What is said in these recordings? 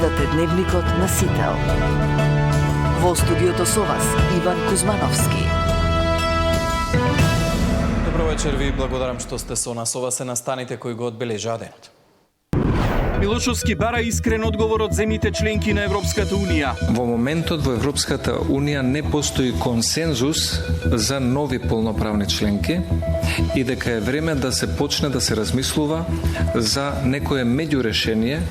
Гледате Дневникот на Сител. Во студиото со вас Иван Кузмановски. Добро вечер, ви благодарам што сте со нас. Ова се настаните кои го одбележаа денот. Милошовски бара искрен одговор од земјите членки на Европската Унија. Во моментот во Европската Унија не постои консензус за нови полноправни членки и дека е време да се почне да се размислува за некое меѓурешение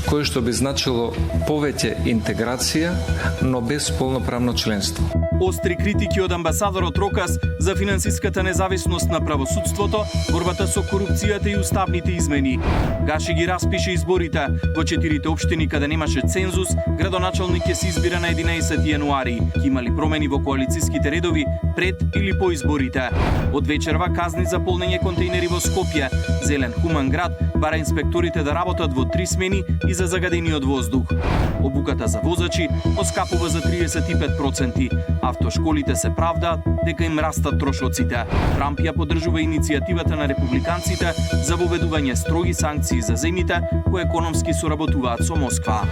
кое што би значило повеќе интеграција, но без полноправно членство. Остри критики од амбасадорот Рокас за финансиската независност на правосудството, борбата со корупцијата и уставните измени. Гаши ги распише изборите во 4 општини каде немаше цензус, градоначалник ќе се избира на 11 јануари. Ќе имали промени во коалициските редови пред или по изборите. Од вечерва казни за полнење контейнери во Скопје. Зелен хуман град бара инспекторите да работат во 3 смени и за загадениот воздух. Обуката за возачи поскапува за 35%. Автошколите се правдаат дека им растат трошоците. Трамп ја поддржува иницијативата на републиканците за воведување строги санкции за земјите кои економски соработуваат со Москва.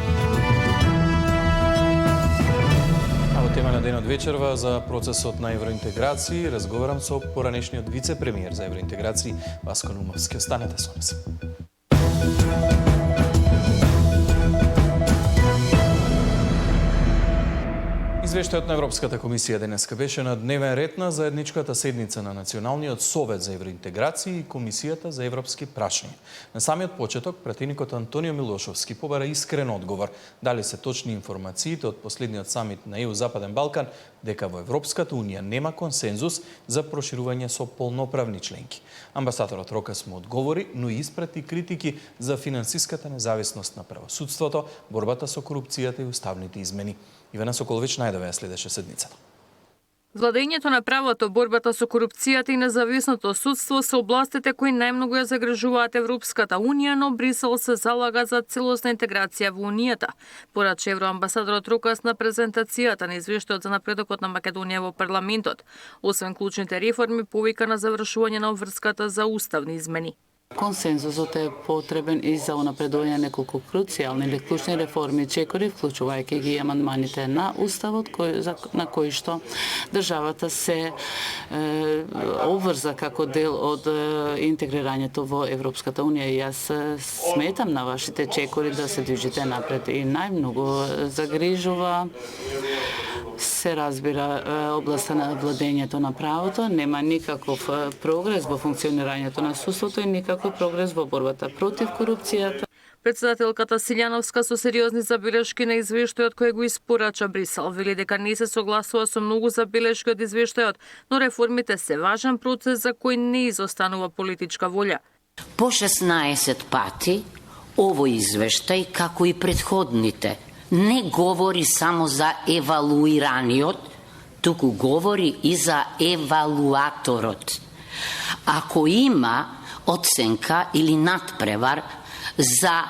А во тема на денот вечерва за процесот на евроинтеграција разговарам со поранешниот вице-премиер за евроинтеграција Васко Наумовски. Останете со нас. Извештајот на Европската комисија денеска беше на дневен ред на заедничката седница на Националниот совет за евроинтеграција и Комисијата за европски прашања. На самиот почеток пратеникот Антонио Милошовски побара искрен одговор дали се точни информациите од последниот самит на ЕУ Западен Балкан дека во Европската Унија нема консензус за проширување со полноправни членки. Амбасадорот Рокас му одговори, но и испрати критики за финансиската независност на правосудството, борбата со корупцијата и уставните измени. Ивана Соколович најдове ја следеше седницата. Владењето на правото, борбата со корупцијата и независното судство се областите кои најмногу ја загрижуваат Европската Унија, но Брисел се залага за целосна интеграција во Унијата. Пораче евроамбасадорот Рокас на презентацијата на извештајот за напредокот на Македонија во парламентот. Освен клучните реформи, повика на завршување на обврската за уставни измени. Консензусот е потребен и за унапредување неколку круцијални или клучни реформи чекори, вклучувајќи ги амандманите на Уставот, на кои што државата се обврза како дел од интегрирањето во Европската Унија. И јас сметам на вашите чекори да се движите напред и најмногу загрижува се разбира областа на владењето на правото, нема никаков прогрес во функционирањето на судството и никаков прогрес во борбата против корупцијата. Председателката Силјановска со сериозни забелешки на извештајот кој го испорача Брисел вели дека не се согласува со многу забелешки од извештајот, но реформите се важен процес за кој не изостанува политичка волја. По 16 пати овој извештај, како и претходните, не говори само за евалуираниот, туку говори и за евалуаторот. Ако има оценка или надпревар за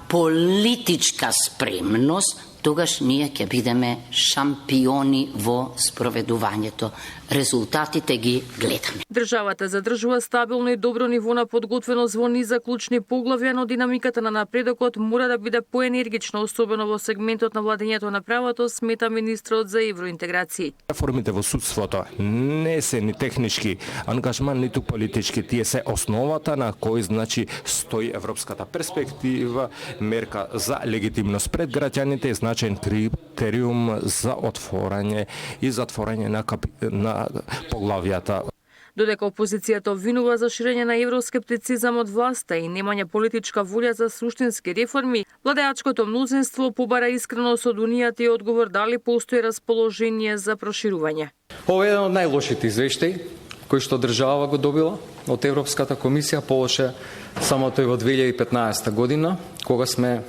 политичка спремност, тогаш ние ќе бидеме шампиони во спроведувањето. Резултатите ги гледаме. Државата задржува стабилно и добро ниво на подготвеност во низа клучни поглавја, но динамиката на напредокот мора да биде поенергична, особено во сегментот на владењето на правото, смета министрот за евроинтеграција. Реформите во судството не се ни технички ангажман, ниту политички. Тие се основата на кој стои европската перспектива, мерка за легитимност пред граѓаните, значаен критериум за отворање и затворање на поглавјата. Додека опозицијата обвинува за ширење на евроскептицизам од власта и немање политичка волја за суштински реформи, владеачкото мнозинство побара искреност од Унијата и одговор дали постои расположение за проширување. Ова е еден од најлошите извештаи кои што држава го добила од Европската комисија, полоше само тој во 2015 година, кога сме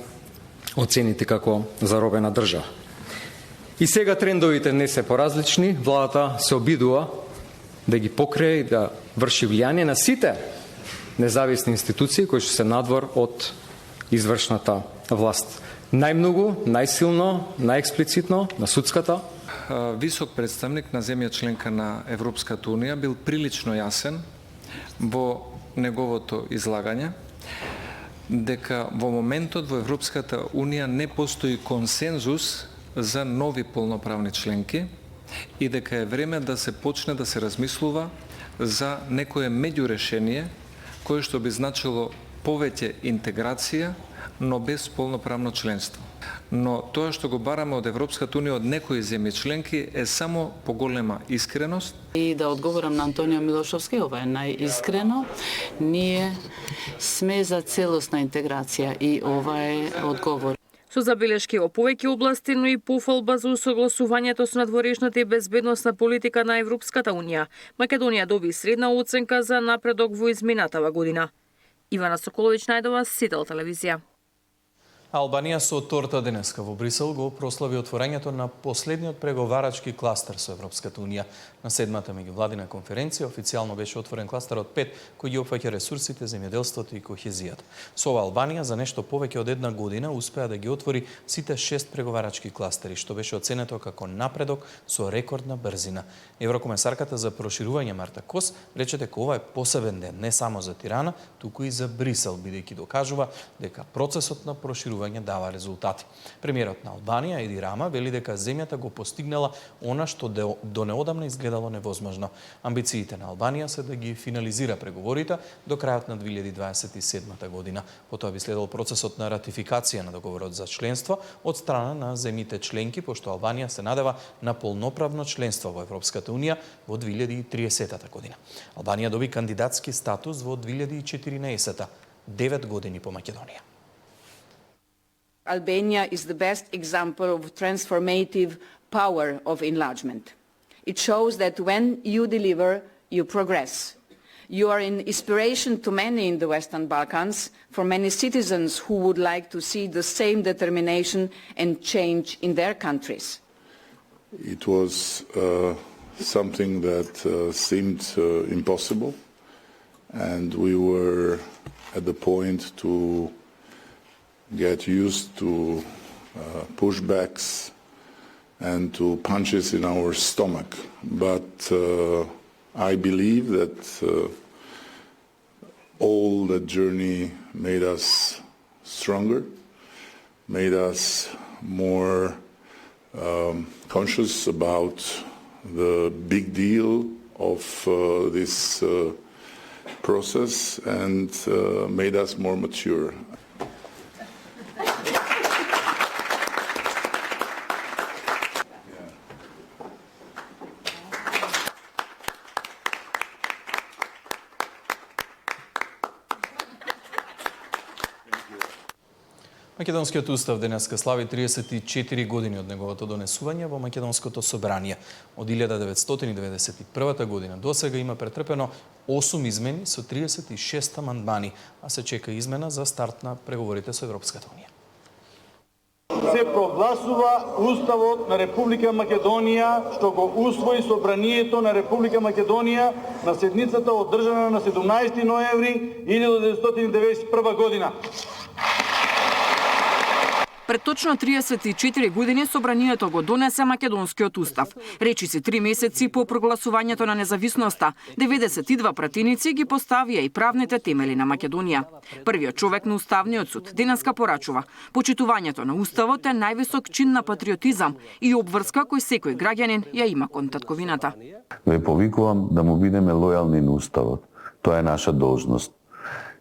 оценити како заробена држава. И сега трендовите не се поразлични, владата се обидува да ги покрие и да врши влијание на сите независни институции кои што се надвор од извршната власт. Најмногу, најсилно, најексплицитно на судската. Висок представник на земја членка на Европската Унија бил прилично јасен во неговото излагање дека во моментот во Европската Унија не постои консензус за нови полноправни членки и дека е време да се почне да се размислува за некое меѓурешение кое што би значило повеќе интеграција, но без полноправно членство. Но тоа што го бараме од Европската Унија од некои земји членки е само поголема искреност. И да одговорам на Антонио Милошовски, ова е најискрено. Ние сме за целосна интеграција и ова е одговор. Со забелешки во повеќе области, но и пофалба за усогласувањето со надворешната и безбедносна политика на Европската Унија, Македонија доби средна оценка за напредок во изминатава година. Ивана Соколович најдова, Сител телевизија. Албанија со торта денеска во Брисел го прослави отворањето на последниот преговарачки кластер со Европската Унија. На 7-та меѓувладина конференција официјално беше отворен кластерот 5, кој ги опфаќа ресурсите, земјоделството и кохезијата. Со ова Албанија за нешто повеќе од една година успеа да ги отвори сите 6 преговарачки кластери, што беше оценето како напредок со рекордна брзина. Еврокомесарката за проширување Марта Кос рече дека ова е посебен ден не само за Тирана, туку и за Брисел, бидејќи докажува дека процесот на проширување дава резултати. Премиерот на Албанија Еди Рама вели дека земјата го постигнала она што до неодамна изгледало невозможно. Амбициите на Албанија се да ги финализира преговорите до крајот на 2027 година. Потоа би следел процесот на ратификација на договорот за членство од страна на земјите членки, пошто Албанија се надева на полноправно членство во Европската Унија во 2030 година. Албанија доби кандидатски статус во 2014, 9 години по Македонија. Albania is the best example of transformative power of enlargement. It shows that when you deliver, you progress. You are an inspiration to many in the Western Balkans, for many citizens who would like to see the same determination and change in their countries. It was something that seemed impossible, and we were at the point to get used to pushbacks and to punches in our stomach. But I believe that all that journey made us stronger, made us more conscious about the big deal of this process, and made us more mature. Македонскиот устав денеска слави 34 години од неговото донесување во Македонското собрание. Од 1991 година до сега има претрпено 8 измени со 36 амандмани, а се чека измена за старт на преговорите со Европската Унија. Се прогласува Уставот на Република Македонија, што го усвои Собранието на Република Македонија на седницата одржана на 17 ноември 1991 година. Пред точно 34 години Собранието го донесе Македонскиот устав. Речиси 3 месеци по прогласувањето на независноста, 92 пратеници ги поставија и правните темели на Македонија. Првиот човек на Уставниот суд денеска порачува: почитувањето на Уставот е највисок чин на патриотизам и обврска кој секој граѓанин ја има кон татковината. Ве повикувам да му бидеме лојални на Уставот. Тоа е наша должност.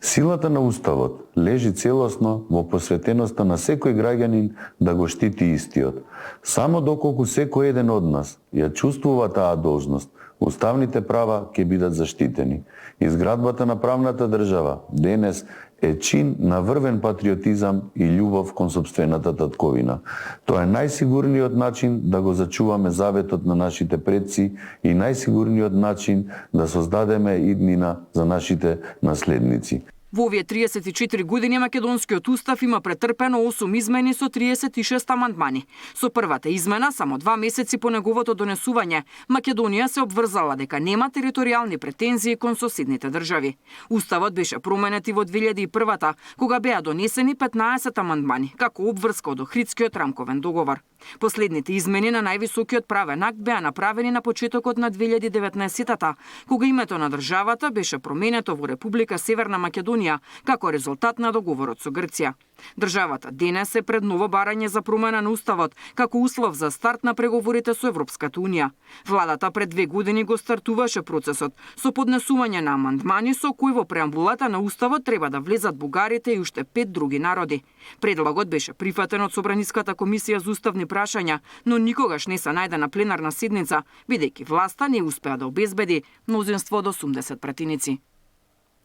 Силата на Уставот лежи целосно во посветеноста на секој граѓанин да го штити истиот. Само доколку секој еден од нас ја чувствува таа должност, уставните права ќе бидат заштитени. Изградбата на правната држава денес е чин на врвен патриотизам и љубов кон сопствената татковина. Тоа е најсигурниот начин да го зачуваме заветот на нашите предци и најсигурниот начин да создадеме иднина за нашите наследници. Во овие 34 години Македонскиот устав има претрпено 8 измени со 36 амандмани. Со првата измена, само 2 месеци по неговото донесување, Македонија се обврзала дека нема територијални претензии кон соседните држави. Уставот беше променет и во 2001-та, кога беа донесени 15 амандмани, како обврска од Охридскиот рамковен договор. Последните измени на највисокиот правен акт беа направени на почетокот на 2019-та, кога името на државата беше променето во Република Северна Македонија како резултат на договорот со Грција. Државата денес е пред ново барање за промена на уставот како услов за старт на преговорите со Европската унија. Владата пред 2 години го стартуваше процесот со поднесување на амандмани со кои во преамбулата на уставот треба да влезат бугарите и уште 5 други народи. Предлогот беше прифатен од Собраниската комисија за уставни прашања, но никогаш не се најде на пленарна седница, бидејќи власта не успеа да обезбеди мнозинство од 80 пратеници.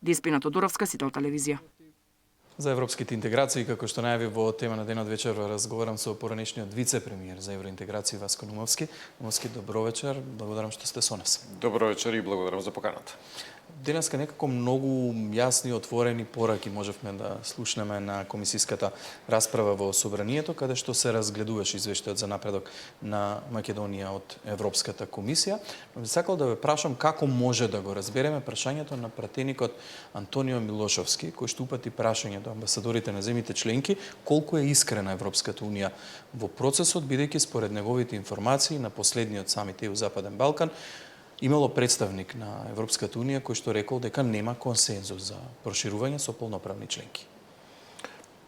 Деспина Тодоровска, Сител телевизија. За европските интеграции, како што најави во тема на денот вечер, разговарам со поранешниот вице-премиер за евроинтеграција Васко Нумовски. Нумовски, добро вечер, благодарам што сте со нас. Добро вечер и благодарам за поканата. Денеска некако многу јасни отворени пораки можевме да слушнеме на комисиската расправа во Собранието, каде што се разгледуваше извештајот за напредок на Македонија од Европската комисија. Но би сакал да ве прашам како може да го разбереме прашањето на пратеникот Антонио Милошовски, кој што упати прашање до амбасадорите на земјите членки, колку е искрена Европската унија во процесот, бидејќи според неговите информации на последниот самит ЕУ Западен Балкан имало представник на Европската унија кој што рекол дека нема консензус за проширување со полноправни членки.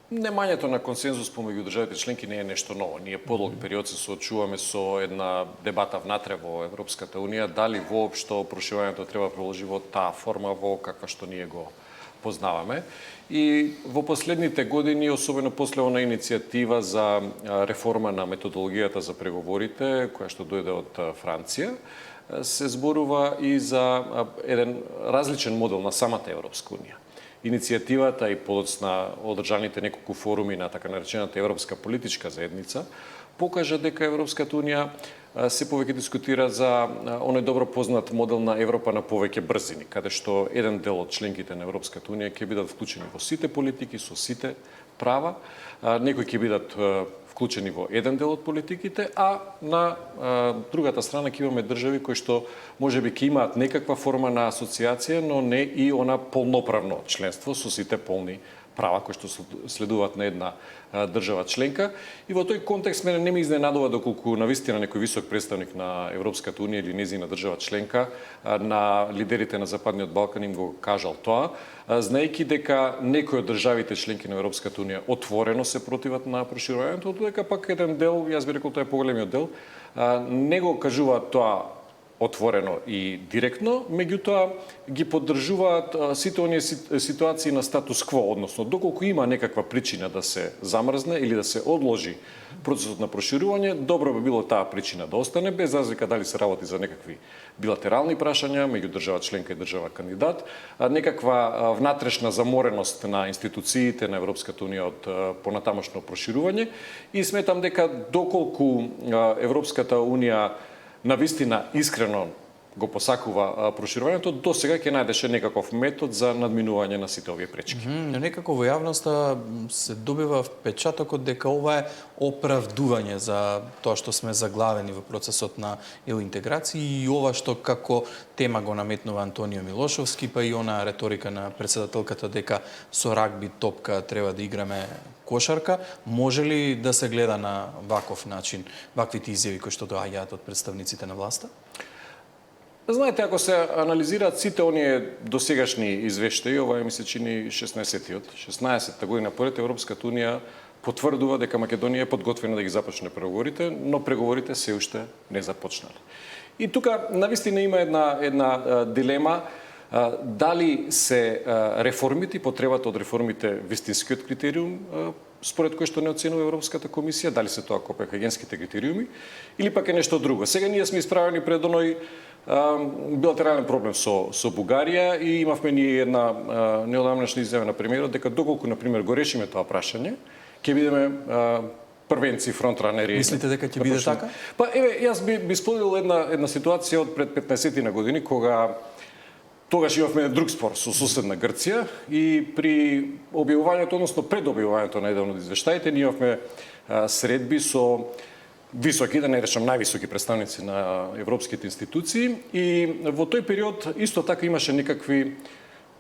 Немањето на консензус помеѓу државите членки не е нешто ново. Ние подолг период се соочуваме со една дебата внатре во Европската унија, дали воопшто проширувањето треба продолжи во таа форма во каква што ние го познаваме. И во последните години, особено после она иницијатива за реформа на методологијата за преговорите, која што дојде од Франција, се зборува и за еден различен модел на самата Европска унија. Иницијативата и подоцна одржаните неколку форуми на така наречената Европска политичка заедница покажа дека Европската унија се повеќе дискутира за оној добро познат модел на Европа на повеќе брзини, каде што еден дел од членките на Европската унија ќе бидат вклучени во сите политики, со сите права, некои ќе бидат вклучени во еден дел од политиките, а на другата страна ќе имаме држави кои што можеби ќе имаат некаква форма на асоциација, но не и она полноправно членство со сите полни права кои што следуваат на една држава членка. И во тој контекст мене не ме изненадува доколку навистина некој висок представник на Европската унија или нејзина држава членка на лидерите на Западниот Балкан им го кажал тоа, знаејќи дека некои од државите членки на Европската унија отворено се противат на проширувањето, додека пак еден дел, јас би рекол тоа е поголемиот дел, не го кажуваат тоа отворено и директно, меѓутоа ги поддржуваат сите оние ситуации на статус кво, односно доколку има некаква причина да се замрзне или да се одложи процесот на проширување, добро би било таа причина да остане, без разлика дали се работи за некакви билатерални прашања меѓу држава членка и држава кандидат, некаква внатрешна замореност на институциите на Европската унија од понатамошно проширување, и сметам дека доколку Европската унија навистина искрено го посакува проширувањето, до сега ќе најдеше некаков метод за надминување на сите овие пречки. Но некако во јавноста се добива впечатокот дека ова е оправдување за тоа што сме заглавени во процесот на интеграција и ова што како тема го наметнува Антонио Милошовски, па и она реторика на претседателката дека со рагби топка треба да играме кошарка. Може ли да се гледа на ваков начин, ваквите изјави кои што доаѓаат од представниците на власта? Знаете, ако се анализираат сите оние досегашни извештаи, ова ми се чини 16-та година поред, Европската унија потврдува дека Македонија е подготвена да ги започне преговорите, но преговорите се уште не започнале. И тука навистина има една дилема, дали се реформите и потребата од реформите вистинскиот критериум според кој што не оценува Европската комисија, дали се тоа копенхагенските критериуми или пак е нешто друго. Сега ние сме исправени пред оној билатерален проблем со Бугарија и имавме ние една неодамнашна изјава на премиерот дека доколку на пример го решиме тоа прашање, ќе бидеме првенци, фронтранери. Мислите дека ќе биде така? Па еве, јас би споделил една ситуација од пред 15 на години кога тогаш имавме друг спор со соседна Грција и при објавувањето, односно пред објавувањето на еден од извештаите, ние имавме средби со високи, да не речам највисоки представници на европските институции, и во тој период исто така имаше некакви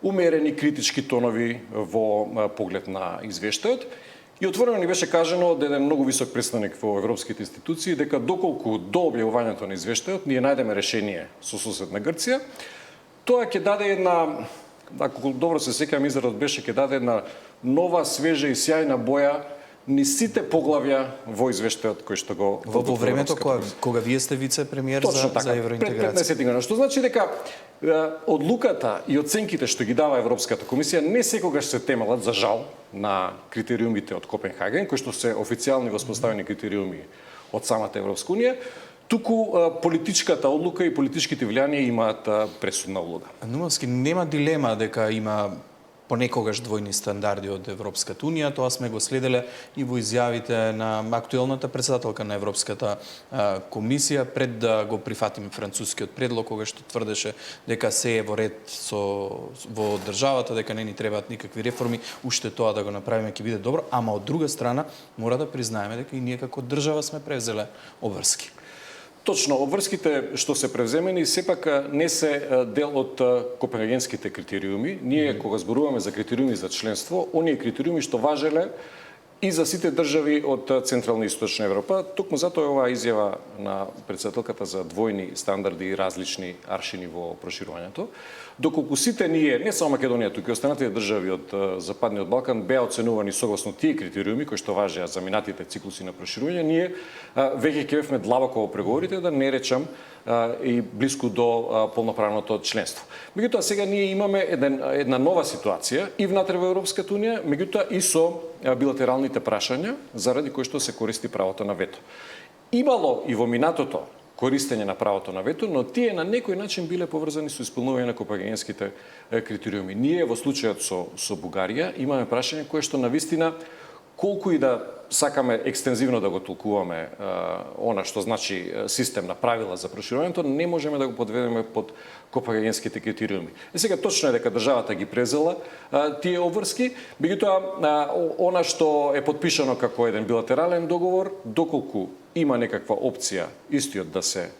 умерени критички тонови во поглед на извештајот. И отворено ни беше кажано од еден многу висок представник во европските институции дека доколку до објавувањето на извештајот ние најдеме решение со соседна Грција, тоа ќе даде една, ако добро се сеќавам изразот беше, ќе даде една нова, свежа и сјајна боја ни сите поглавја во извештајот кој што го во времето кога вие сте вице-премиер за евроинтеграција. Пред 15 години, што значи дека одлуката и оценките што ги дава Европската комисија не секогаш се темелат, за жал, на критериумите од Копенхаген, кои што се официјални воспоставени критериуми од самата Европска унија, туку политичката одлука и политичките влијанија имаат пресудна улога. Нумавски, нема дилема дека има понекогаш двојни стандарди од Европската унија, тоа сме го следеле и во изјавите на актуелната председателка на Европската комисија пред да го прифатиме францускиот предлог, кога што тврдеше дека се е во ред во државата, дека не ни требаат никакви реформи, уште тоа да го направиме ќе биде добро, ама од друга страна мора да признаеме дека и ние како држава сме превзеле обврски. Точно, обврските што се превземени сепак не се дел од копенхагенските критериуми. Ние кога зборуваме за критериуми за членство, оние критериуми што важеле и за сите држави од Централна и Источна Европа, токму затоа е оваа изјава на председателката за двојни стандарди и различни аршини во проширувањето. Доколку сите ние, не само Македонија, туку и останатите држави од Западниот Балкан беа оценувани согласно тие критериуми кои што важеа за минатите циклуси на проширување, ние веќе ќе бевме длабоко во преговорите, да не речам и блиску до полноправното членство. Меѓутоа сега ние имаме една нова ситуација и внатре во Европската унија, меѓутоа и со билатералните прашања заради кои што се користи правото на вето. Имало и во минатото користење на правото на вето, но тие на некој начин биле поврзани со исполнување на копенхагенските критериуми. Ние во случајот со Бугарија имаме прашање кое што навистина колку и да сакаме екстензивно да го толкуваме она што значи систем на правила за проширувањето, не можеме да го подведеме под копенхагенските критериуми. И сега точно е дека државата ги презела тие обврски, меѓутоа она што е подпишано како еден билатерален договор, доколку има некаква опција истиот да се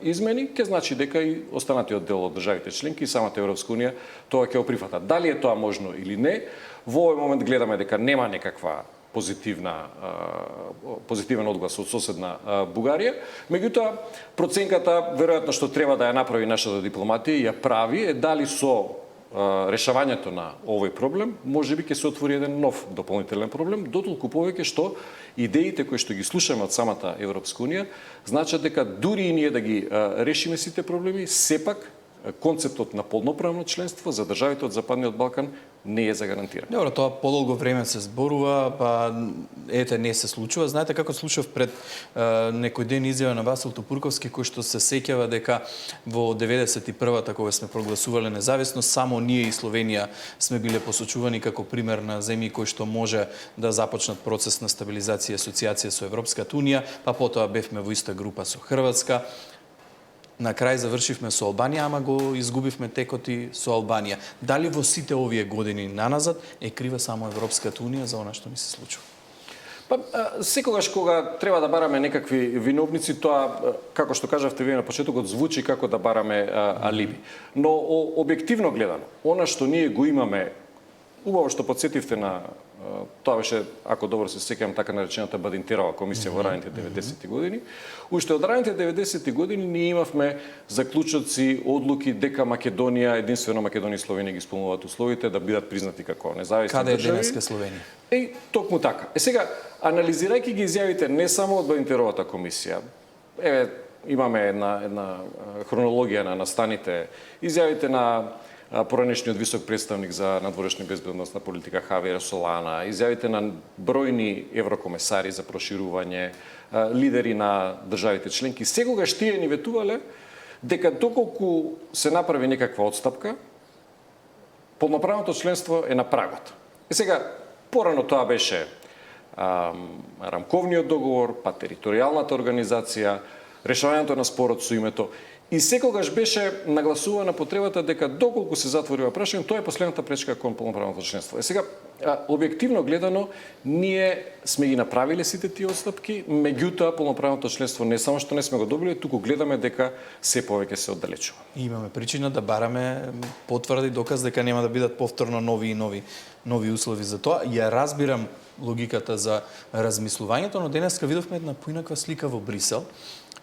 измени, ќе значи дека и останатиот дел од државите членки и самата Европска унија тоа ќе го прифатат. Дали е тоа можно или не, во овој момент гледаме дека нема некаква позитивен одглас од соседна Бугарија. Меѓутоа, проценката, веројатно што треба да ја направи нашата дипломатија, ја прави, е дали со решавањето на овој проблем, можеби ќе се отвори еден нов дополнителен проблем, дотолку повеќе што идеите кои што ги слушаме од самата Европска унија значат дека дури и ние да ги решиме сите проблеми, сепак концептот на полноправно членство за државите од Западниот Балкан не е загарантиран. Добро, тоа подолго време се зборува, па ете не се случува. Знаете како слушав пред некој ден изјава на Васил Топурковски кој што се сеќава дека во 91-та кога сме прогласувале независност, само ние и Словенија сме биле посочувани како пример на земји кои што може да започнат процес на стабилизација и асоциација со Европската унија, па потоа бевме во иста група со Хрватска. На крај завршивме со Албанија, ама го изгубивме текот и со Албанија. Дали во сите овие години наназад е крива само Европската унија за она што ни се случува? Па, секогаш кога треба да бараме некакви виновници, тоа, како што кажавте вие на почетокот, звучи како да бараме алиби. Но објективно гледано, она што ние го имаме, убаво што подсетивте на тоа беше, ако добро се сеќавам, така наречената Бадинтерова комисија во раните 90-ти години. Уште од раните 90-ти години ние имавме заклучоци, одлуки дека Македонија, единствено Македонија и Словенија ги исполнуваат условите да бидат признати како независни држави. Каде е денеска Словенија? Токму така. Сега, анализирајќи ги изјавите не само од Бадинтеровата комисија, имаме една хронологија на настаните, изјавите на поранешниот висок представник за надворешна безбедносна политика Хавиер Солана, изјавите на бројни еврокомесари за проширување, лидери на државите членки, секогаш тие ни ветувале дека доколку се направи некаква отстапка, полноправното членство е на прагот. И сега, порано тоа беше рамковниот договор, па територијалната организација, решавањето на спорот со името. И секогаш беше нагласувана потребата дека доколку се затвори ова прашање, тоа е последната пречка кон полноправното членство. Сега, објективно гледано, ние сме ги направиле сите тие отстапки, меѓутоа полноправното членство не само што не сме го добиле, туку гледаме дека се повеќе се оддалечува. И имаме причина да бараме потврда и доказ дека нема да бидат повторно нови услови за тоа. Ја разбирам логиката за размислувањето, но денеска видовме една поинаква слика во Брисел.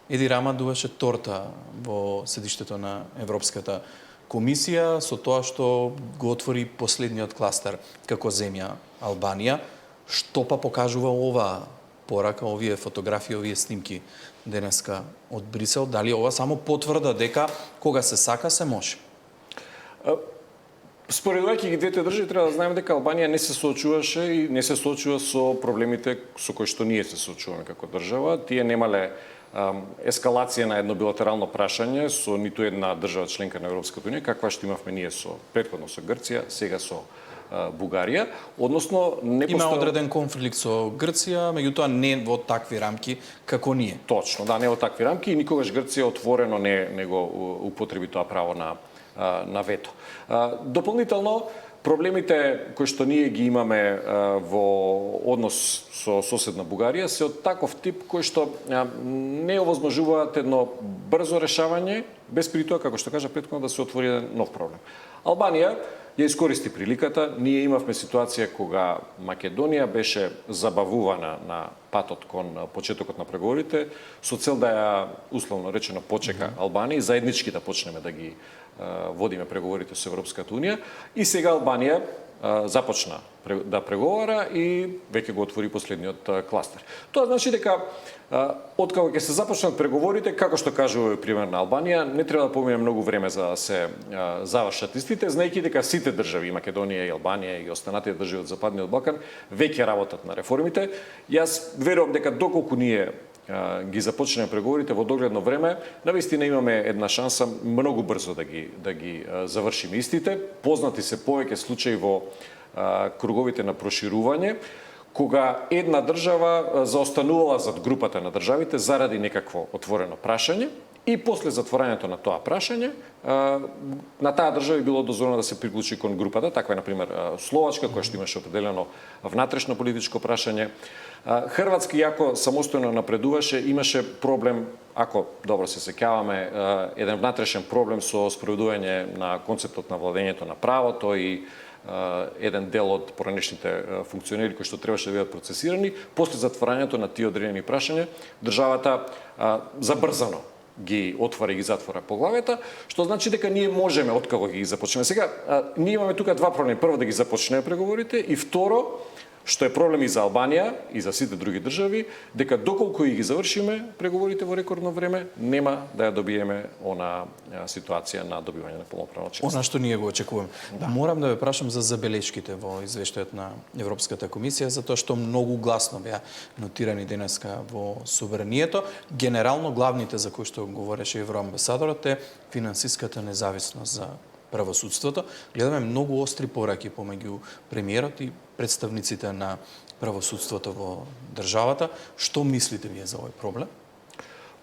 Еди Рама дуваше торта во седиштето на Европската комисија со тоа што го отвори последниот кластер како земја Албанија. Што па покажува оваа порака, овие фотографии, овие снимки денеска од Брисел? Дали ова само потврда дека кога се сака се може? Споредувајќи ги двете држави, треба да знаеме дека Албанија не се соочуваше и не се соочува со проблемите со кои што ние се соочуваме како држава. Тие немале ескалација на едно билатерално прашање со ниту една држава членка на Европската унија, каква што имавме ние претходно со Грција, сега со Бугарија, односно не Има одреден конфликт со Грција, меѓутоа не во такви рамки како ние. Точно, да, не во такви рамки и никогаш Грција отворено не го употреби тоа право на вето. Дополнително, проблемите кои што ние ги имаме во однос со соседна Бугарија се од таков тип кои што не овозможуваат едно брзо решавање, без при тоа, како што кажа претходно, да се отвори еден нов проблем. Албанија ја искористи приликата. Ние имавме ситуација кога Македонија беше забавувана на патот кон почетокот на преговорите со цел да ја условно речено почека Албанија и заеднички да почнеме да ги водиме преговорите со Европската унија и сега Албанија започна да преговара и веќе го отвори последниот кластер. Тоа значи дека откако ќе се започнат преговорите, како што кажува пример на Албанија, не треба да помине многу време за да се завршат истите, знаејќи дека сите држави, Македонија и Албанија и останатите држави од Западниот Балкан, веќе работат на реформите. Јас верувам дека доколку ние ги започнеме преговорите во догледно време, навистина имаме една шанса многу брзо да ги завршиме истите. Познати се повеќе случаи во круговите на проширување, кога една држава заостанувала зад групата на државите заради некакво отворено прашање и после затворањето на тоа прашање на таа држава било дозволено да се приклучи кон групата. Таква е, например, Словачка, која што имаше определено внатрешно политичко прашање. Хрватска, иако самостојно напредуваше, имаше проблем, ако добро се сеќаваме, еден внатрешен проблем со спроведување на концептот на владењето на правото и еден дел од поранешните функционери кои што требаше да бидат процесирани. После затворањето на тие одредени прашања, државата забрзано ги отвора и ги затвора поглавјата, што значи дека ние можеме откако ги започнеме. Сега, ние имаме тука два проблеми. Прво, да ги започнеме преговорите и второ, што е проблем и за Албанија и за сите други држави, дека доколку и ги завршиме преговорите во рекордно време, нема да ја добиеме она ситуација на добивање на полноправно членство. Она што ние го очекуваме. Да. Морам да ве прашам за забелешките во извештајот на Европската комисија, затоа што многу гласно беа нотирани денеска во собранието. Генерално главните за кои што говореше евроамбасадорот е финансиската независност за правосудството. Гледаме многу остри пораки помеѓу премиерот и представниците на правосудството во државата. Што мислите вие за овој проблем?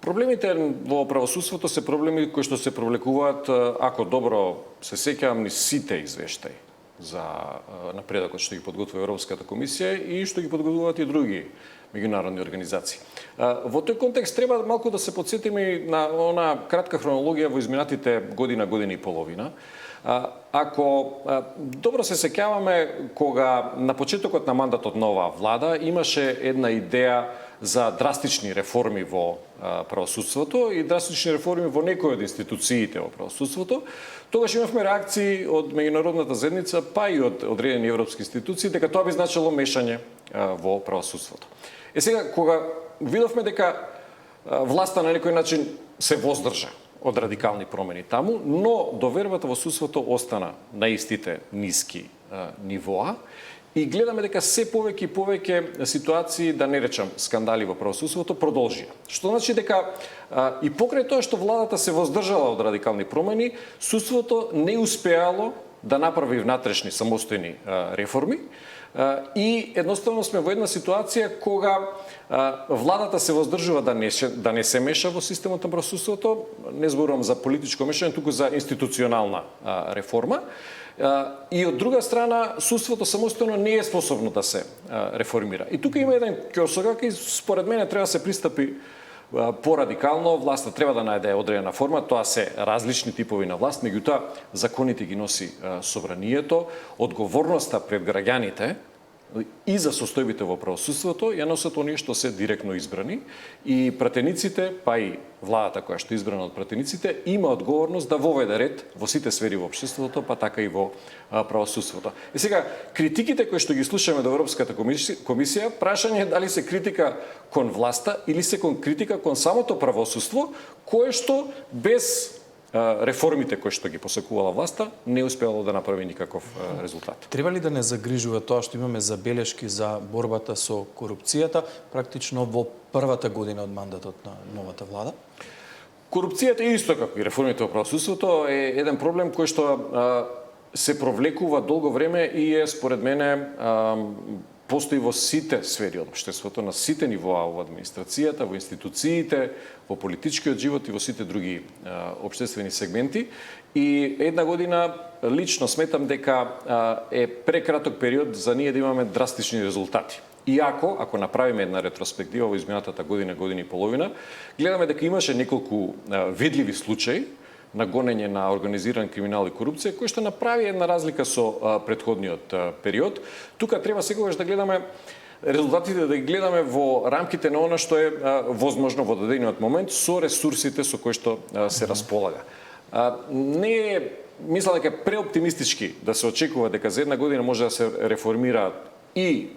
Проблемите во правосудството се проблеми кои што се провлекуваат, ако добро се сеќавам, низ сите извештаи за напредокот што ги подготвува Европската комисија и што ги подготвуваат и други меѓународни организации. Во тој контекст треба малку да се потсетиме на она кратка хронологија во изминатите година и половина. Ако добро се сеќаваме, кога на почетокот на мандатот на оваа влада имаше една идеја за драстични реформи во правосудството и драстични реформи во некои од институциите во правосудството, тогаш имавме реакции од меѓународната заедница, па и од одредени европски институции, дека тоа би значило мешање во правосудството. Сега, кога видовме дека власта на некој начин се воздржа од радикални промени таму, но довербата во судството остана на истите ниски нивоа и гледаме дека се повеќе и повеќе ситуации, да не речам скандали во правосудството, продолжија. Што значи дека и покрај тоа што владата се воздржала од радикални промени, судството не успеало да направи внатрешни самостојни реформи и едноставно сме во една ситуација кога владата се воздржува да не се меша во системот на правосудството, не зборувам за политичко мешање, туку за институционална реформа. И од друга страна, судството самостојно не е способно да се реформира. И тука има еден ќосок и според мене треба да се пристапи порадикално, власта треба да најде одредена форма, тоа се различни типови на власт, меѓутоа законите ги носи собранието, одговорноста пред граѓаните и за состојбите во правосудството ја носат оние што се директно избрани и пратениците, па и владата која што е избрана од пратениците, има одговорност да воведе ред во сите сфери во општеството, па така и во правосудството. И сега, критиките кои што ги слушаме до Европската комисија, прашање е дали се критика кон власта или се критика кон самото правосудство, кое што без реформите кои што ги посекувала власта не успеало да направи никаков резултат. Треба ли да не загрижува тоа што имаме забелешки за борбата со корупцијата практично во првата година од мандатот на новата влада? Корупцијата исто како и реформите во правосудството е еден проблем кој што се провлекува долго време и е според мене постои во сите сфери од општеството, на сите нивоа во администрацијата, во институциите, во политичкиот живот и во сите други општествени сегменти. И една година лично сметам дека е прекраток период за ние да имаме драстични резултати. Иако, ако направиме една ретроспектива во изминатата година, година и половина, гледаме дека имаше неколку видливи случаи на гонење на организиран криминал и корупција, кој што направи една разлика со претходниот период. Тука треба секогаш да гледаме резултатите, да ги гледаме во рамките на она што е возможно во дадениот момент со ресурсите со кои што се располага. Не е, мисля дека преоптимистички да се очекува дека за една година може да се реформира и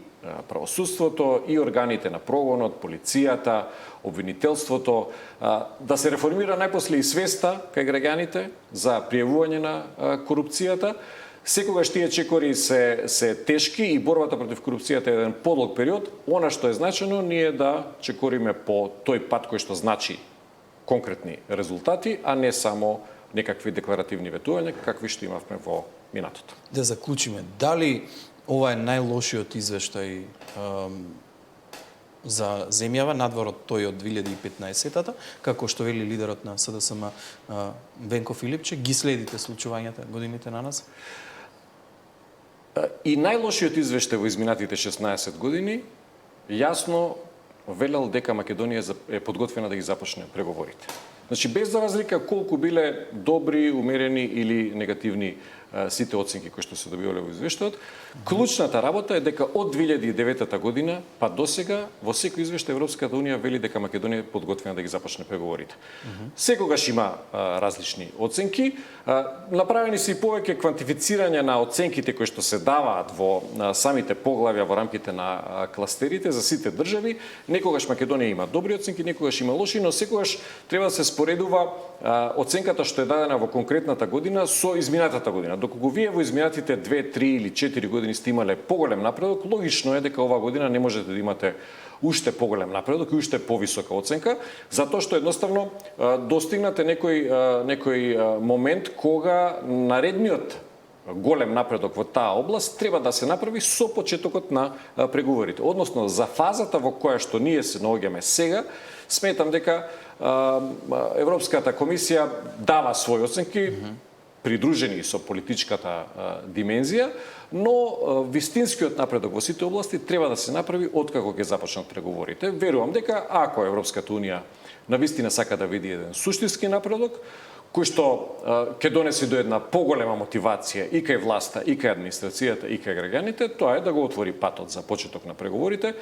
правосудството, и органите на прогонот, полицијата, обвинителството, да се реформира најпосле и свеста кај граѓаните за пријавување на корупцијата. Секогаш тие чекори се тешки и борбата против корупцијата е еден подлог период. Она што е значено ние да чекориме по тој пат кој што значи конкретни резултати, а не само некакви декларативни ветувања, какви што имавме во минатото. Да заклучиме, дали ова е најлошиот извештај за земјава, надвор од тој од 2015-тата, како што вели лидерот на СДСМ Венко Филипче, ги следите случувањата годините на нас? И најлошиот извештај во изминатите 16 години јасно велел дека Македонија е подготвена да ги започне преговорите. Значи, без да разлика колку биле добри, умерени или негативни сите оценки кои што се добивале во извештајот, клучната работа е дека од 2009 година па до сега во секој извештај Европската унија вели дека Македонија е подготвена да ги започне преговорите. Секогаш има различни оценки, направени се и повеќе квантифицирање на оценките кои што се даваат во самите поглавја во рамките на кластерите за сите држави. Некогаш Македонија има добри оценки, некогаш има лоши, но секогаш треба да се споредува оценката што е дадена во конкретната година со изминатата година. Доколку вие во изминатите 2, 3 или 4 години сте имале поголем напредок, логично е дека оваа година не можете да имате уште поголем напредок и уште повисока оценка, затоа што едноставно достигнате некој момент кога наредниот голем напредок во таа област треба да се направи со почетокот на преговорите. Односно, за фазата во која што ние се наоѓаме сега, сметам дека Европската комисија дава своји оценки, придружени со политичката димензија, но вистинскиот напредок во сите области треба да се направи откако ќе започнат преговорите. Верувам дека ако Европската унија навистина сака да види еден суштински напредок, кој што ќе донесе до една поголема мотивација и кај власта, и кај администрацијата, и кај граѓаните, тоа е да го отвори патот за почеток на преговорите,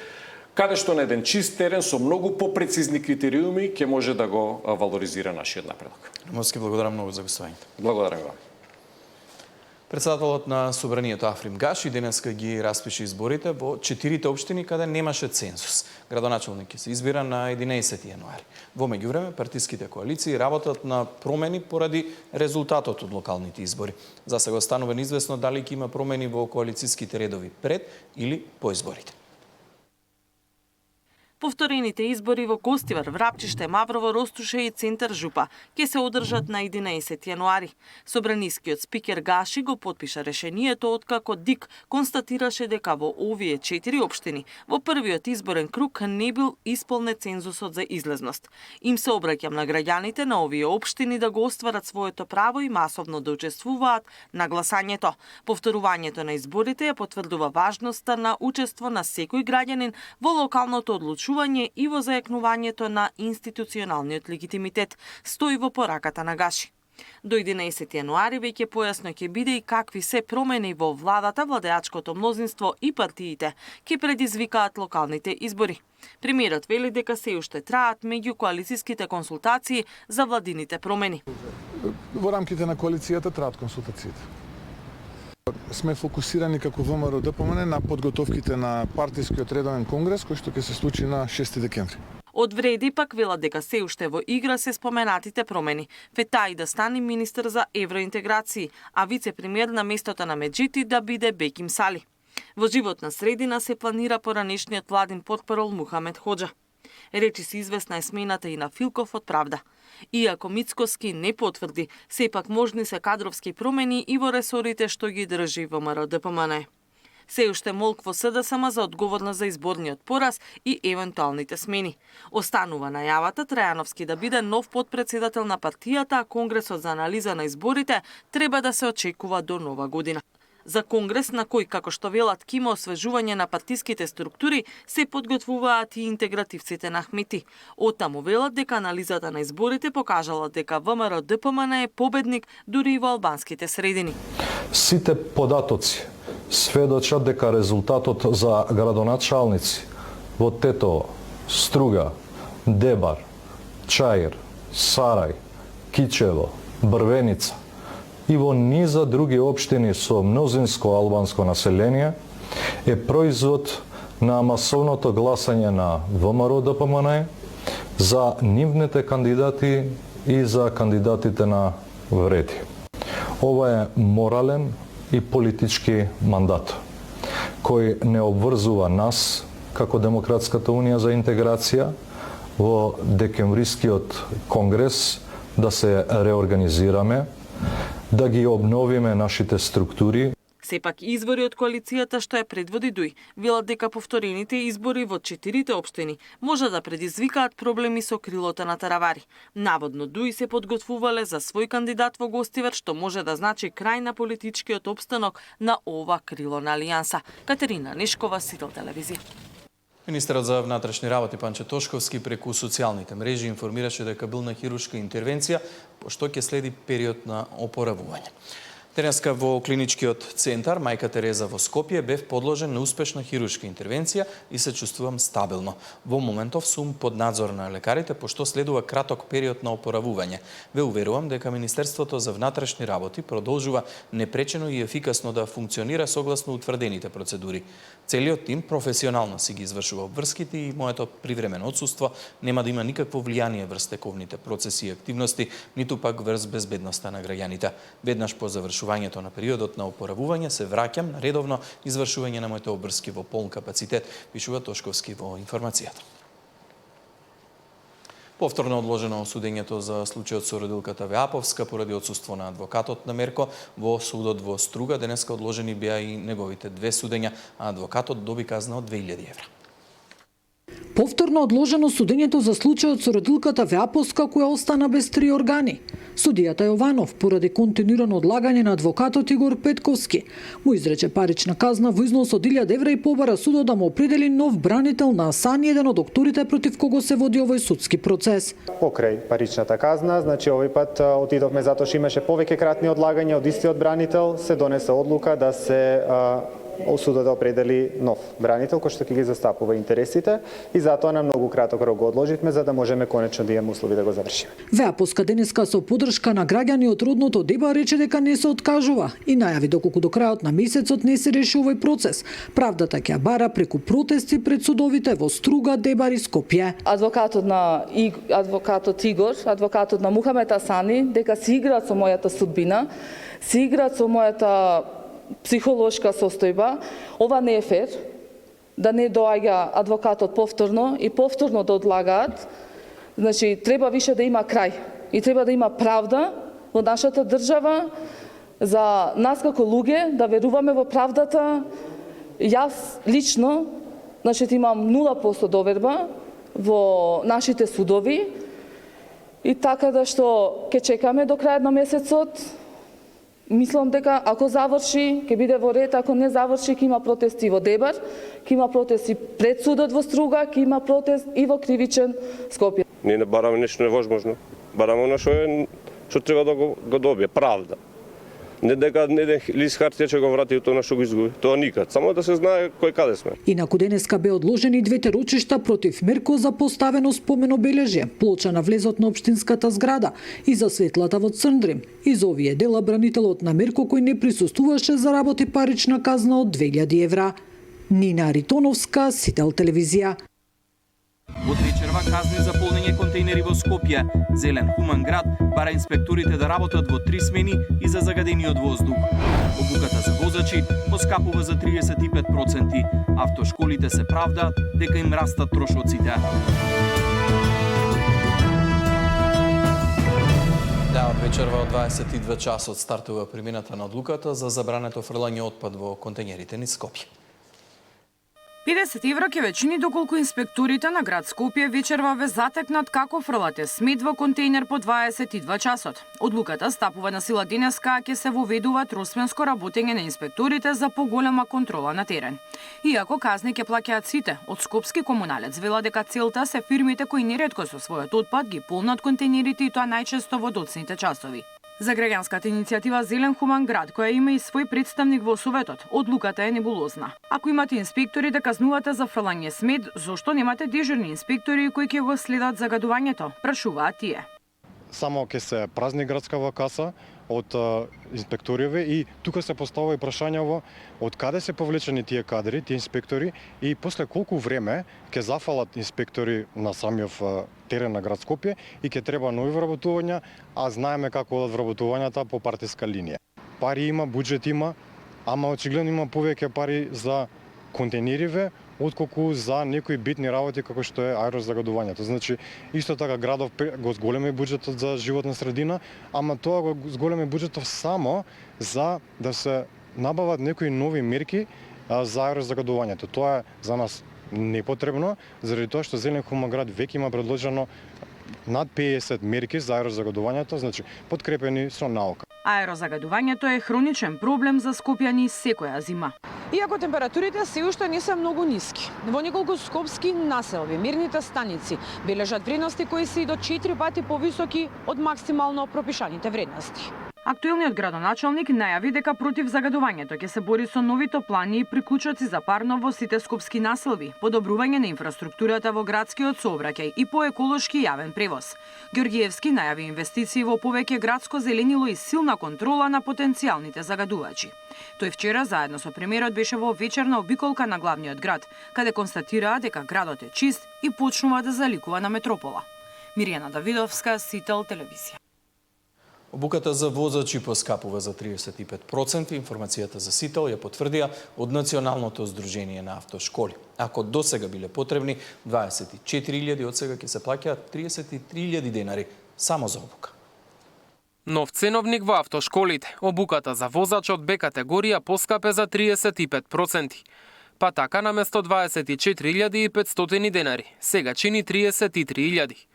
каде што на еден чист терен со многу попрецизни критериуми ќе може да го валоризира нашиот напредок. Моски, благодарам многу за гостувањето. Благодарам вам. Председателот на Собранието Африм Гаши денеска ги распиша изборите во 4 општини каде немаше цензус. Градоначелник ќе се избира на 11 јануари. Во меѓувреме партиските коалиции работат на промени поради резултатот од локалните избори. За сега останува неизвестно дали ќе има промени во коалициските редови пред или по изборите. Повторените избори во Костивар, Врапчиште, Маврово, Ростуше и Центар Жупа ќе се одржат на 11 јануари. Собранискиот спикер Гаши го потпиша решението откако ДИК констатираше дека во овие 4 општини во првиот изборен круг не бил исполнет цензусот за излезност. Им се обраќам на граѓаните на овие општини да го остварат своето право и масовно да учествуваат на гласањето. Повторувањето на изборите ја потврдува важноста на учество на секој граѓанин во локалното одлучување и во зајакнувањето на институционалниот легитимитет, стои во пораката на Гаши. До 11 јануари веќе појасно ќе биде и какви се промени во владата, владеачкото мнозинство и партиите ќе предизвикаат локалните избори. Премиерот вели дека се уште траат меѓу коалицијските консултации за владините промени. Во рамките на коалицијата траат консултациите. Сме фокусирани како ВМРО ДПМН на подготовките на партискиот редовен конгрес кој што ќе се случи на 6 декември. Од Вреди пак велат дека се уште во игра се споменатите промени. Фетаи да стане министер за евроинтеграции, а вице-премиер на местото на Меджити да биде Беким Сали. Во Животна средина се планира поранешниот владин портпарол Мухамед Хоџа. Речи се известна е смената и на Филков од Правда. Иако Мицкоски не потврди, сепак можни се кадровски промени и во ресорите што ги држи ВМРО ДПМН. Се уште молк во СДСМ за одговорност за изборниот пораз и евентуалните смени. Останува најавата Трајановски да биде нов подпредседател на партијата, а Конгресот за анализа на изборите треба да се очекува до нова година. За Конгрес на кој, како што велат, ќе има освежување на партиските структури, се подготвуваат и интегративците на Ахмети. Оттаму велат дека анализата на изборите покажала дека ВМРО ДПМН е победник дури и во албанските средини. Сите податоци сведочат дека резултатот за градоначалници во Тетово, Струга, Дебар, Чаир, Сарај, Кичево, Брвеница и во низа други општини со мнозинско албанско население е производ на масовното гласање на ВМРО ДПМН за нивните кандидати и за кандидатите на Вреди. Ова е морален и политички мандат, кој не обврзува нас, како Демократската унија за интеграција, во декемврискиот конгрес да се реорганизираме, да ги обновиме нашите структури. Сепак извори од коалицијата што ја предводи ДУИ велат дека повторените избори во 4 општини може да предизвикаат проблеми со крилото на Таравари. Наводно ДУИ се подготвувале за свој кандидат во Гостивар, што може да значи крај на политичкиот опстанок на ова крило на алијанса. Катерина Нешкова, Сител телевизија. Министерот за внатрешни работи Панче Тошковски преку социјалните мрежи информираше дека бил на хируршка интервенција, пошто ќе следи период на опоравување. Денеска во клиничкиот центар Мајка Тереза во Скопје бев подложен на успешна хируршка интервенција и се чувствувам стабилно. Во моментов сум под надзор на лекарите, пошто следува краток период на опоравување. Ве уверувам дека Министерството за внатрешни работи продолжува непречено и ефикасно да функционира согласно утврдените процедури. Целиот тим професионално си ги извршува обврските и моето привремено отсуство нема да има никакво влијание врз тековните процеси и активности, ниту пак врз безбедноста на граѓаните. Веднаш по завршувањето на периодот на опоравување се враќам на редовно извршување на моите обврски во полн капацитет, пишува Тошковски во информацијата. Повторно одложено судењето за случајот со родилката Веаповска поради отсуство на адвокатот на Мерко во судот во Струга. Денеска одложени беа и неговите 2 судења, а адвокатот доби казна од 2000 евра. Повторно одложено судењето за случајот со родилката Веаповска која остана без 3 органи. Судијата Јованов, поради континуирано одлагање на адвокатот Игор Петковски, му изрече парична казна во износ од 1000 евра и побара судот да му определи нов бранител на Асани, еден од докторите против кого се води овој судски процес. Покрај паричната казна, значи овој пат отидовме затоа што имаше повеќе кратни одлагања од истиот бранител, се донесе одлука да се судот да определи нов бранител кој што ќе ги застапува интересите и затоа на многу краток рок го одложивме за да можеме конечно да имаме услови да го завршиме. Веаповска денеска со поддршка на граѓани од родното Деба рече дека не се откажува и најави доколку до крајот на месецот не се реши овој процес. Правдата ќе ја бара преку протести пред судовите во Струга, Дебар и Скопје. Адвокатот Игор, адвокатот на Мухамед Асани, дека се играат со мојата судбина, се играат со мојата психолошка состојба. Ова не е фер, да не доаѓа адвокатот повторно и повторно да одлагаат. Значи, треба више да има крај и треба да има правда во нашата држава за нас како луѓе, да веруваме во правдата. Јас лично, значи, имам 0% доверба во нашите судови и така да што ќе чекаме до крајот на месецот. Мислам дека ако заврши, ќе биде во ред, ако не заврши, ќе има протести во Дебар, ќе има протести пред судот во Струга, ќе има протест и во Кривичен Скопје. Ние не бараме нешто невозможно. Бараме оно што е што треба да го добие правда. Не дека еден лист хартија ќе го врати тоа на што го изгуби. Тоа никад. Само да се знае кој каде сме. Инаку денеска бе одложени двете рочишта против Мерко за поставено споменобележје, плоча на влезот на општинската зграда и за светлата во Црндрим. Из овие дела бранителот на Мерко кој не присуствуваше заработи парична казна од 2000 евра. Нина Ритоновска, Сител телевизија. Од вечерва казни за полнење контейнери во Скопје. Зелен хуман град бара инспекторите да работат во 3 смени и за загадениот воздух. Обуката за возачи поскапува за 35%. Автошколите се правдаат дека им растат трошоците. Да, од вечерва од 22 часот стартува примената на одлуката за забрането фрлање отпад во контейнерите низ Скопје. 50 евра ќе ве чини доколку инспекторите на град Скопје вечерва ве затекнат како фрлате смет во контейнер по 22 часот. Одлуката стапува на сила денеска, а ќе се воведува тросменско работење на инспекторите за поголема контрола на терен. Иако казни ќе плаќаат сите, од Скопски комуналец вела дека целта се фирмите кои неретко со својот отпад ги полнат контейнерите и тоа најчесто во доцните часови. За граѓанската иницијатива Зелен хуман град, која има и свој представник во Советот, одлуката е небулозна. Ако имате инспектори да казнувате за фрлање смет, зошто немате дежурни инспектори кои ќе го следат загадувањето? Прашуваат тие. Само ќе се празни градскава каса од инспекториве и тука се поставува и прашањево од каде се повлечени тие кадри, тие инспектори и после колку време ќе зафалат инспектори на самиот терен на град Скопје и ќе треба нови вработувања, а знаеме како одат вработувањата по партиска линија. Пари има, буџет има, ама очигледно има повеќе пари за контейнериве отколку за некои битни работи како што е аерозагадувањето. Значи, исто така градов го зголеми буџетот за животна средина, ама тоа го зголеми буџетот само за да се набават некои нови мерки за аерозагадувањето. Тоа е за нас непотребно, заради тоа што Зелен хуман град веќе има предложено над 50 мерки за аерозагадувањето, значи подкрепени со наука. Аерозагадувањето е хроничен проблем за скопјани секоја зима. Иако температурите се уште не се многу ниски, во неколку скопски населби мерните станици бележат вредности кои се и до 4 пати повисоки од максимално пропишаните вредности. Актуелниот градоначалник најави дека против загадувањето ќе се бори со новите плани и приклучоци за парно во сите скопски населби, подобрување на инфраструктурата во градскиот сообраќај и по еколошки јавен превоз. Ѓоргиевски најави инвестиции во повеќе градско зеленило и силна контрола на потенцијалните загадувачи. Тој вчера заедно со премиерот беше во вечерна обиколка на главниот град, каде констатираа дека градот е чист и почнува да заликува на метропола. Мирјана Давидовска, Сител телевизија. Обуката за возачи поскапува за 35%. Информацијата за Сител ја потврдија од Националното здружение на автошколи. Ако досега биле потребни 24.000, од сега ќе се плаќаат 33.000 денари само за обука. Нов ценовник во автошколите. Обуката за возач од Б категорија поскапе за 35%. Па така наместо 24.500 денари, сега чини 33.000.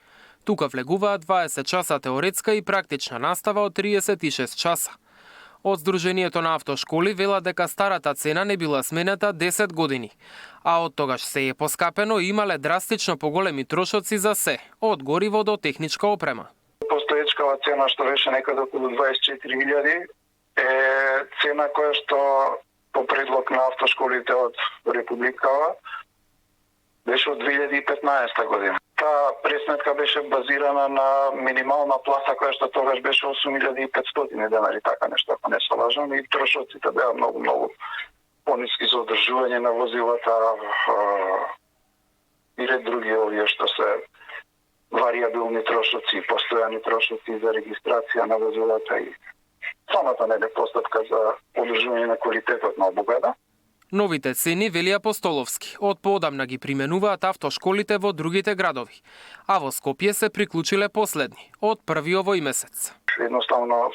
Тука влегуваат 20 часа теоретска и практична настава од 36 часа. Од Здруженијето на автошколи вела дека старата цена не била сменета 10 години, а од тогаш се е поскапено и имале драстично поголеми трошоци за се, од гориво до техничка опрема. Постоечкава цена што беше некаде околу 24.000 е цена која што по предлог на автошколите од Републикава беше од 2015 година. Таа пресметка беше базирана на минимална плата која што тогаш беше 8.500 денари, така нешто, ако не се лажам, и трошоците беа многу пониски за одржување на возилата и ред други овие што се варијабилни трошоци, постојани трошоци за регистрација на возилата и самата постапка за одржување на квалитетот на обуката. Новите цени, вели Апостоловски, од поодамна ги применуваат автошколите во другите градови, а во Скопје се приклучиле последни, од први овој месец. Едноставно,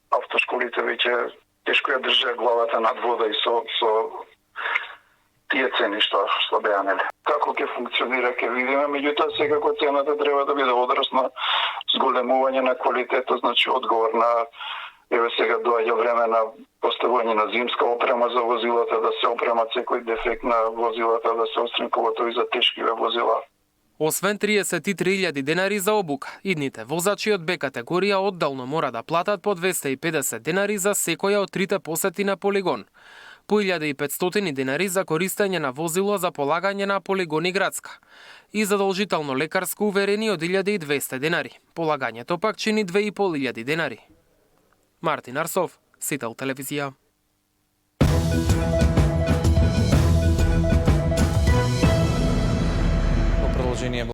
автошколите веќе тешко ја држа главата над вода и со тие цени што беа, нели. Како ќе функционира, ќе видиме, меѓутоа секако цената треба да биде одраз на зголемување на квалитетот, значи одговор на еве сега доаѓа време на поставување на зимска опрема за возилата, да се опремат секој дефект на возилата, да се отстрани, поготово и за тешкиве возила. Освен 33.000 денари за обука, идните возачи од Б категорија оддално мора да платат по 250 денари за секоја од трите посети на полигон, по 1.500 денари за користење на возило за полагање на полигони градска и задолжително лекарско уверение од 1.200 денари. Полагањето пак чини 2.500 денари. Мартин Арсов, Сител телевизија. Продолжение